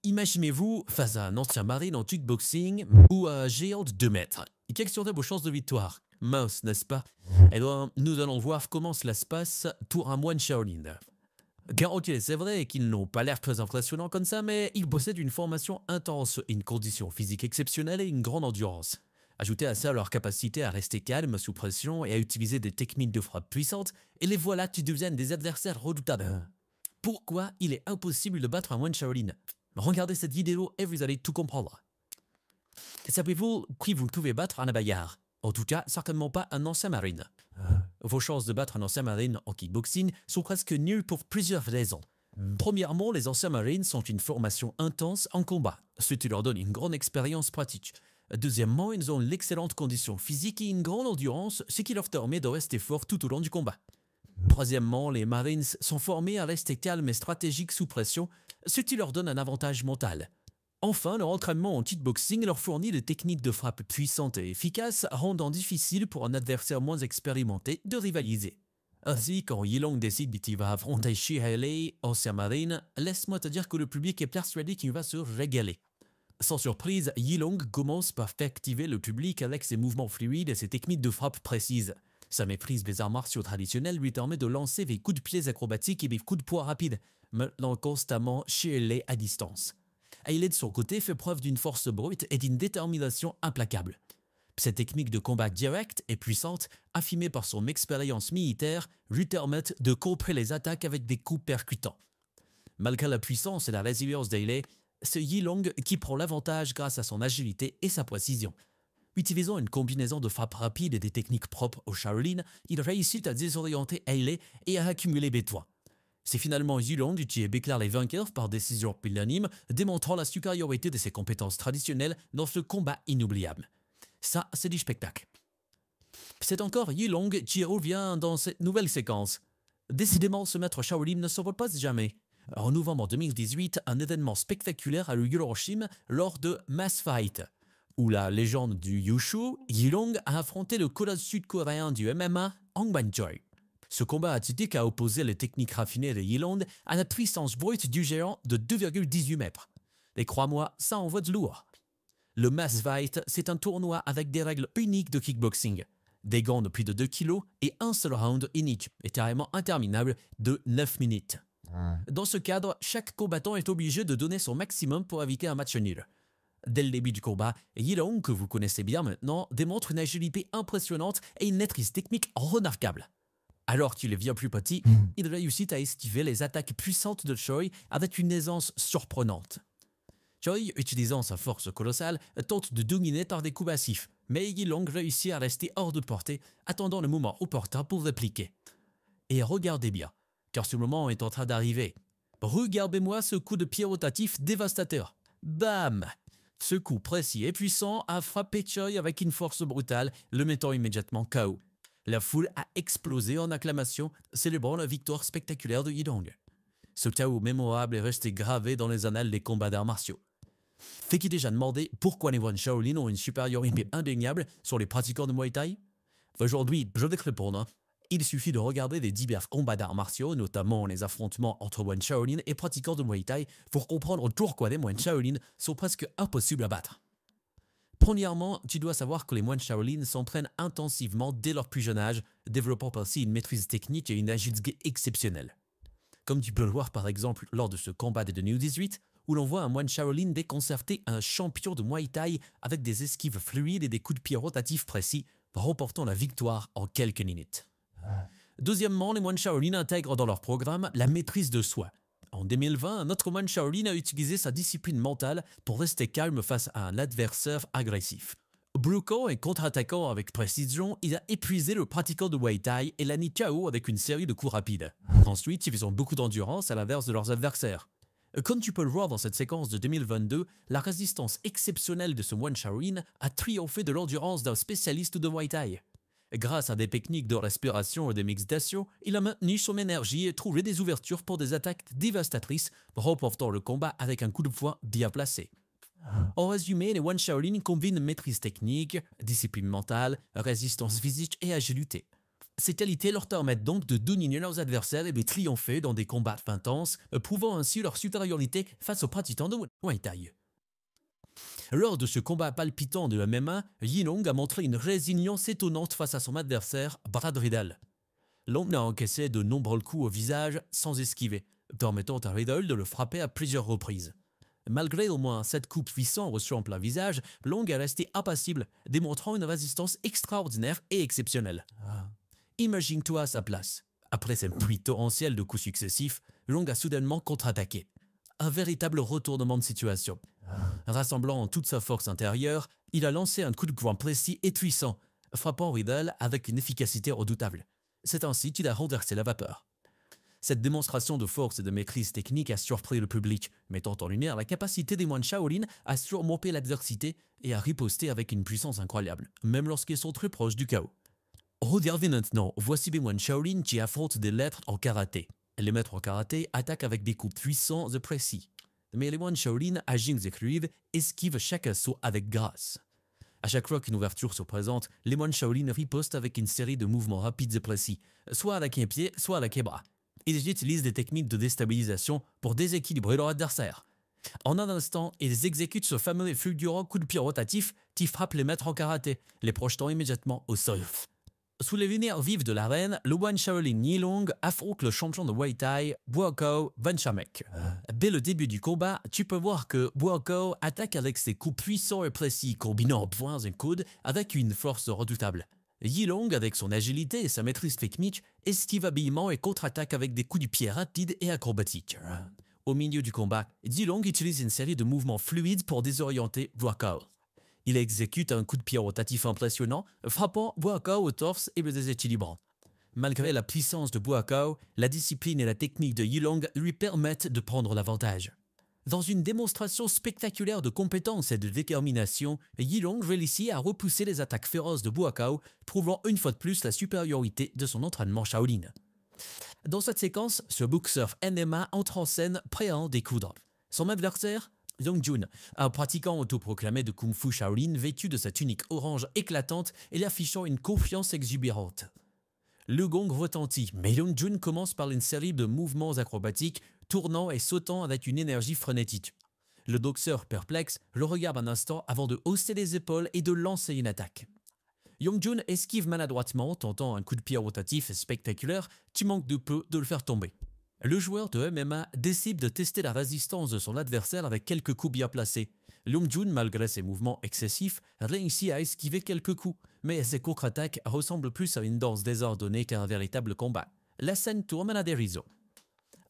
Imaginez-vous face à un ancien marine en kickboxing ou à un géant de 2 mètres. Quelles seraient vos chances de victoire? Mince, n'est-ce pas? Eh bien, nous allons voir comment cela se passe pour un moine Shaolin. Car ok, c'est vrai qu'ils n'ont pas l'air très impressionnants comme ça, mais ils possèdent une formation intense, une condition physique exceptionnelle et une grande endurance. Ajoutez à ça leur capacité à rester calme sous pression et à utiliser des techniques de frappe puissantes, et les voilà qui deviennent des adversaires redoutables. Pourquoi il est impossible de battre un moine Shaolin? Regardez cette vidéo et vous allez tout comprendre. Savez-vous qui vous pouvez battre à la bagarre? En tout cas, certainement pas un ancien marine. Vos chances de battre un ancien marine en kickboxing sont presque nulles pour plusieurs raisons. Premièrement, les anciens marines sont une formation intense en combat, ce qui leur donne une grande expérience pratique. Deuxièmement, ils ont l'excellente condition physique et une grande endurance, ce qui leur permet de rester forts tout au long du combat. Troisièmement, les Marines sont formés à rester calmes et stratégiques sous pression, ce qui leur donne un avantage mental. Enfin, leur entraînement en kickboxing leur fournit des techniques de frappe puissantes et efficaces, rendant difficile pour un adversaire moins expérimenté de rivaliser. Ainsi, quand Yilong décide qu'il va affronter Shi Hailey, ancien marine, laisse-moi te dire que le public est persuadé qu'il va se régaler. Sans surprise, Yilong commence par faire activer le public avec ses mouvements fluides et ses techniques de frappe précises. Sa maîtrise des arts martiaux traditionnels lui permet de lancer des coups de pied acrobatiques et des coups de poing rapides, maintenant constamment Shi Hailey à distance. Hailey de son côté fait preuve d'une force brute et d'une détermination implacable. Cette technique de combat direct et puissante, affinée par son expérience militaire, lui permettent de contrer les attaques avec des coups percutants. Malgré la puissance et la résilience d'Hailey, c'est Yilong qui prend l'avantage grâce à son agilité et sa précision. Utilisant une combinaison de frappes rapides et des techniques propres au Shaolin, il réussit à désorienter Hailey et à accumuler des points. C'est finalement Yilong qui est déclaré vainqueur par décision unanime, démontrant la supériorité de ses compétences traditionnelles dans ce combat inoubliable. Ça, c'est du spectacle. C'est encore Yilong qui revient dans cette nouvelle séquence. Décidément, ce maître Shaolin ne se repose jamais. En novembre 2018, un événement spectaculaire a eu lieu en Chine lors de Mass Fight, où la légende du Wushu, Yilong, a affronté le colosse sud-coréen du MMA, Hong Ban-choi. Ce combat atypique a opposé les techniques raffinées de Yilong à la puissance brute du géant de 2,18 mètres. Et crois-moi, ça envoie de lourd. Le Mass Fight, c'est un tournoi avec des règles uniques de kickboxing. Des gants de plus de 2 kg et un seul round unique et carrément interminable de 9 minutes. Dans ce cadre, chaque combattant est obligé de donner son maximum pour éviter un match nul. Dès le début du combat, Yilong, que vous connaissez bien maintenant, démontre une agilité impressionnante et une maîtrise technique remarquable. Alors qu'il est bien plus petit, il réussit à esquiver les attaques puissantes de Choi avec une aisance surprenante. Choi, utilisant sa force colossale, tente de dominer par des coups massifs, mais Yilong réussit à rester hors de portée, attendant le moment opportun pour répliquer. Et regardez bien, car ce moment est en train d'arriver. Regardez-moi ce coup de pied rotatif dévastateur. Bam! Ce coup précis et puissant a frappé Choi avec une force brutale, le mettant immédiatement KO. La foule a explosé en acclamation, célébrant la victoire spectaculaire de Yilong. Ce KO mémorable est resté gravé dans les annales des combats d'arts martiaux. Fait-il déjà demandé pourquoi les moines Shaolin ont une supériorité indéniable sur les pratiquants de Muay Thai? Aujourd'hui, je vais te répondre. Il suffit de regarder les divers combats d'arts martiaux, notamment les affrontements entre moines Shaolin et pratiquants de Muay Thai, pour comprendre pourquoi les moines Shaolin sont presque impossibles à battre. Premièrement, tu dois savoir que les moines Shaolin s'entraînent intensivement dès leur plus jeune âge, développant ainsi une maîtrise technique et une agilité exceptionnelle. Comme tu peux le voir par exemple lors de ce combat de 2018, où l'on voit un moine Shaolin déconcerter un champion de Muay Thai avec des esquives fluides et des coups de pied rotatifs précis, remportant la victoire en quelques minutes. Deuxièmement, les moines Shaolin intègrent dans leur programme la maîtrise de soi. En 2020, un autre moine Shaolin a utilisé sa discipline mentale pour rester calme face à un adversaire agressif. Bloquant et contre-attaquant avec précision, il a épuisé le pratiquant de Muay Thai et l'a mis KO avec une série de coups rapides. Ensuite, ils ont beaucoup d'endurance à l'inverse de leurs adversaires. Comme tu peux le voir dans cette séquence de 2022, la résistance exceptionnelle de ce moine Shaolin a triomphé de l'endurance d'un spécialiste de Muay Thai. Grâce à des techniques de respiration et de méditation, il a maintenu son énergie et trouvé des ouvertures pour des attaques dévastatrices, remportant le combat avec un coup de poing bien placé. En résumé, les moines Shaolin combinent maîtrise technique, discipline mentale, résistance physique et agilité. Ces qualités leur permettent donc de dominer leurs adversaires et de triompher dans des combats intenses, prouvant ainsi leur supériorité face aux pratiquants de Muay Thai. Lors de ce combat palpitant de MMA, Yilong a montré une résilience étonnante face à son adversaire, Brad Riddle. L'homme a encaissé de nombreux coups au visage sans esquiver, permettant à Riddle de le frapper à plusieurs reprises. Malgré au moins 7 coups puissants reçus en plein visage, Long est resté impassible, démontrant une résistance extraordinaire et exceptionnelle. Imagine-toi à sa place. Après cette pluie torrentielle de coups successifs, Long a soudainement contre-attaqué. Un véritable retournement de situation. Rassemblant toute sa force intérieure, il a lancé un coup de poing précis et puissant, frappant Riddle avec une efficacité redoutable. C'est ainsi qu'il a renversé la vapeur. Cette démonstration de force et de maîtrise technique a surpris le public, mettant en lumière la capacité des moines Shaolin à surmonter l'adversité et à riposter avec une puissance incroyable, même lorsqu'ils sont très proches du chaos. Regardez maintenant, voici des moines Shaolin qui affrontent des maîtres en karaté. Les maîtres en karaté attaquent avec des coups puissants et précis. Mais les moines Shaolin, agissent et fluides, esquivent chaque assaut avec grâce. À chaque fois qu'une ouverture se présente, les moines Shaolin ripostent avec une série de mouvements rapides et précis, soit avec un pied, soit avec les bras. Ils utilisent des techniques de déstabilisation pour déséquilibrer leur adversaire. En un instant, ils exécutent ce fameux et fulgurant coup de pied rotatif qui frappe les maîtres en karaté, les projetant immédiatement au sol. Sous les lumières vives de l'arène, le moine Shaolin Yilong affronte le champion de Muay Thai, Buakaw Benchamek. Dès le début du combat, tu peux voir que Buakaw attaque avec ses coups puissants et précis, combinant poings et coudes avec une force redoutable. Yilong, avec son agilité et sa maîtrise technique, esquive habilement et contre-attaque avec des coups du pied rapides et acrobatiques. Au milieu du combat, Yilong utilise une série de mouvements fluides pour désorienter Buakaw. Il exécute un coup de pied rotatif impressionnant, frappant Buakaw au torse et le déséquilibrant. Malgré la puissance de Buakaw, la discipline et la technique de Yilong lui permettent de prendre l'avantage. Dans une démonstration spectaculaire de compétence et de détermination, Yilong réussit à repousser les attaques féroces de Buakaw, prouvant une fois de plus la supériorité de son entraînement Shaolin. Dans cette séquence, ce boxeur MMA entre en scène prêt à en découdre. Son adversaire, Yongjun, un pratiquant autoproclamé de Kung Fu Shaolin vêtu de sa tunique orange éclatante et affichant une confiance exubérante. Le gong retentit, mais Yongjun commence par une série de mouvements acrobatiques, tournant et sautant avec une énergie frénétique. Le boxeur perplexe le regarde un instant avant de hausser les épaules et de lancer une attaque. Yongjun esquive maladroitement, tentant un coup de pied rotatif spectaculaire qui manque de peu de le faire tomber. Le joueur de MMA décide de tester la résistance de son adversaire avec quelques coups bien placés. Yongjun, malgré ses mouvements excessifs, réussit à esquiver quelques coups, mais ses contre-attaques ressemblent plus à une danse désordonnée qu'à un véritable combat. La scène tourne à la dérision.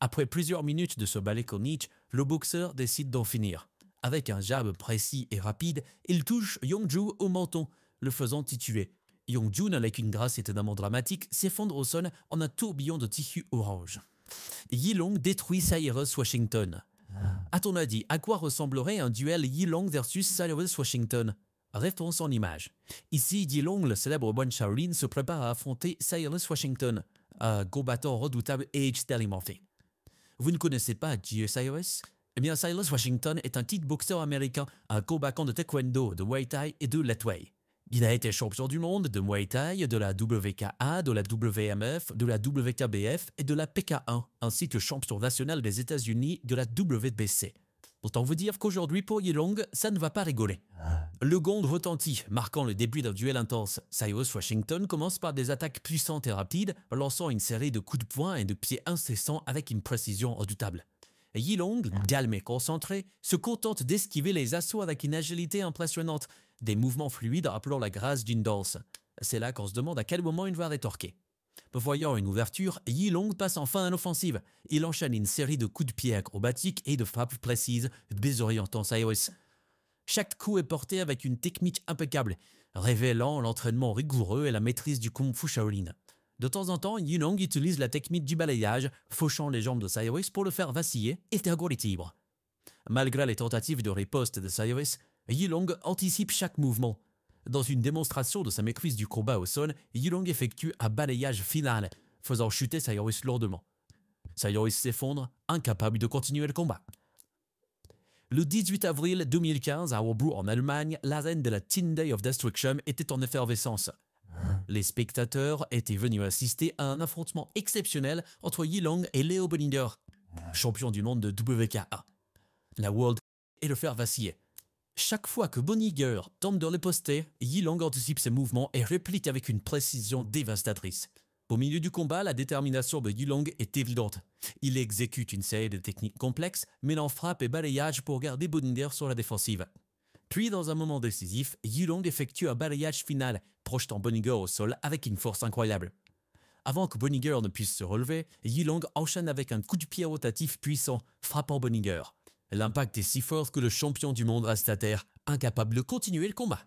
Après plusieurs minutes de ce ballet comique, le boxeur décide d'en finir. Avec un jab précis et rapide, il touche Yongjun au menton, le faisant tituler. Yongjun, avec une grâce étonnamment dramatique, s'effondre au sol en un tourbillon de tissu orange. Yilong détruit Cyrus Washington. À ton avis, à quoi ressemblerait un duel Yilong versus Cyrus Washington? Réponse en image. Ici, Yilong, le célèbre moine Shaolin, se prépare à affronter Cyrus Washington, un combattant redoutable et expérimenté. Vous ne connaissez pas Cyrus? Eh bien, Cyrus Washington est un kickboxer américain, un combattant de taekwondo, de Muay Thai et de Letway. Il a été champion du monde de Muay Thai, de la WKA, de la WMF, de la WKBF et de la PK1, ainsi que champion national des États-Unis de la WBC. Autant vous dire qu'aujourd'hui, pour Yilong, ça ne va pas rigoler. Le gong retentit, marquant le début d'un duel intense. Cyrus Washington commence par des attaques puissantes et rapides, lançant une série de coups de poing et de pieds incessants avec une précision redoutable. Yilong, calme et concentré, se contente d'esquiver les assauts avec une agilité impressionnante, des mouvements fluides rappelant la grâce d'une danse. C'est là qu'on se demande à quel moment il va rétorquer. Voyant une ouverture, Yilong passe enfin à l'offensive. Il enchaîne une série de coups de pied acrobatiques et de frappes précises, désorientant Cyrus. Chaque coup est porté avec une technique impeccable, révélant l'entraînement rigoureux et la maîtrise du Kung Fu Shaolin. De temps en temps, Yilong utilise la technique du balayage, fauchant les jambes de Cyrus pour le faire vaciller et perdre l'équilibre. Malgré les tentatives de riposte de Cyrus, Yilong anticipe chaque mouvement. Dans une démonstration de sa maîtrise du combat au sol, Yilong effectue un balayage final, faisant chuter Cyrus lourdement. Cyrus s'effondre, incapable de continuer le combat. Le 18 avril 2015, à Hambourg en Allemagne, l'arène de la Teen Day of Destruction était en effervescence. Les spectateurs étaient venus assister à un affrontement exceptionnel entre Yilong et Leo Bollinger, champion du monde de WKA. La World et le faire vaciller. Chaque fois que Bollinger tombe dans le posté, Yilong anticipe ses mouvements et réplique avec une précision dévastatrice. Au milieu du combat, la détermination de Yilong est évidente. Il exécute une série de techniques complexes, mêlant frappe et balayage pour garder Bollinger sur la défensive. Puis, dans un moment décisif, Yilong effectue un balayage final, projetant Bollinger au sol avec une force incroyable. Avant que Bollinger ne puisse se relever, Yilong enchaîne avec un coup de pied rotatif puissant, frappant Bollinger. L'impact est si fort que le champion du monde reste à terre, incapable de continuer le combat.